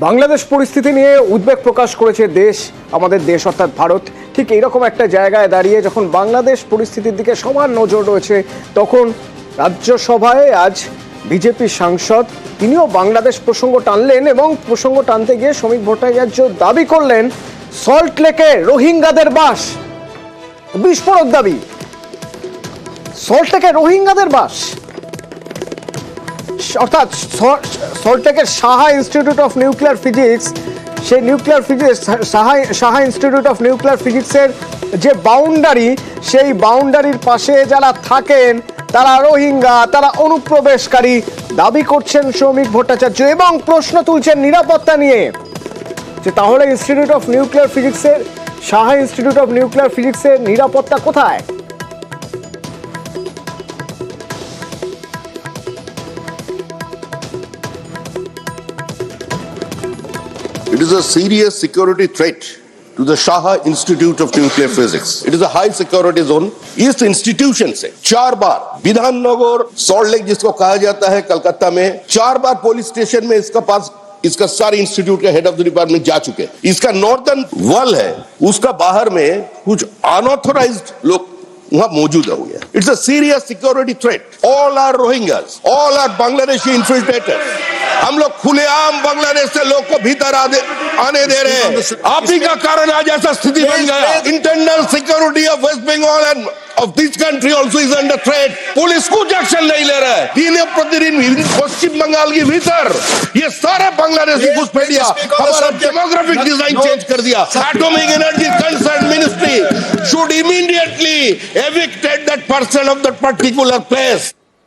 বাংলাদেশ পরিস্থিতি নিয়ে উদ্বেগ প্রকাশ করেছে আমাদের দেশ অর্থাৎ ভারত। ঠিক এইরকম একটা জায়গায় দাঁড়িয়ে যখন বাংলাদেশ পরিস্থিতির দিকে সবার নজর রয়েছে, তখন রাজ্যসভায় আজ বিজেপি সাংসদ তিনিও বাংলাদেশ প্রসঙ্গ টানলেন এবং প্রসঙ্গ টানতে গিয়ে শ্রমিক ভট্টাচার্য দাবি করলেন সল্ট লেকে রোহিঙ্গাদের বাস। বিস্ফোরক দাবি, সল্ট লেকে রোহিঙ্গাদের বাস, অর্থাৎ সল্টলেকের Saha institute of nuclear physics, সেই nuclear physics Saha institute of nuclear ফিজিক্সের যে বাউন্ডারি, সেই বাউন্ডারির পাশে যারা থাকেন তারা রোহিঙ্গা, তারা অনুপ্রবেশকারী দাবি করছেন শ্রমিক ভট্টাচার্য এবং প্রশ্ন তুলছেন নিরাপত্তা নিয়ে যে তাহলে ইনস্টিটিউট অফ নিউক্লিয়ার ফিজিক্সের সাহা ইনস্টিটিউট অফ নিউক্লিয়ার ফিজিক্সের নিরাপত্তা কোথায়? It is a serious security threat to the Shaha Institute of Nuclear Physics. It is a high security zone. इस इंस्टीट्यूशन से 4 बार विधाननगर, सॉल्ट लेक जिसको कहा जाता है कलकत्ता में, 4 बार पुलिस स्टेशन में इसका सारे इंस्टीट्यूट के हेड ऑफ द डिपार्टमेंट जा चुके हैं। इसका नॉर्दर्न वॉल है, उसका बाहर में कुछ अनऑथोराइज्ड लोग वहां मौजूद हुए हैं। It's a serious security threat. All are Rohingyas, all are Bangladeshi infiltrators. हम लोग खुलेआम बांग्लादेश से लोग को भीतर आने दे रहे हैं। आप ही का कारण आज ऐसा स्थिति बन गया। Internal security of West Bengal and of this country also is under threat. Police कुछ एक्शन नहीं ले रहा है। दिन प्रतिदिन पश्चिम बंगाल के भीतर ये सारे बांग्लादेशी घुसपैठिया हमारा डेमोग्राफिक डिजाइन चेंज कर दिया। Atomic energy concern ministry should immediately evict that person of that particular place.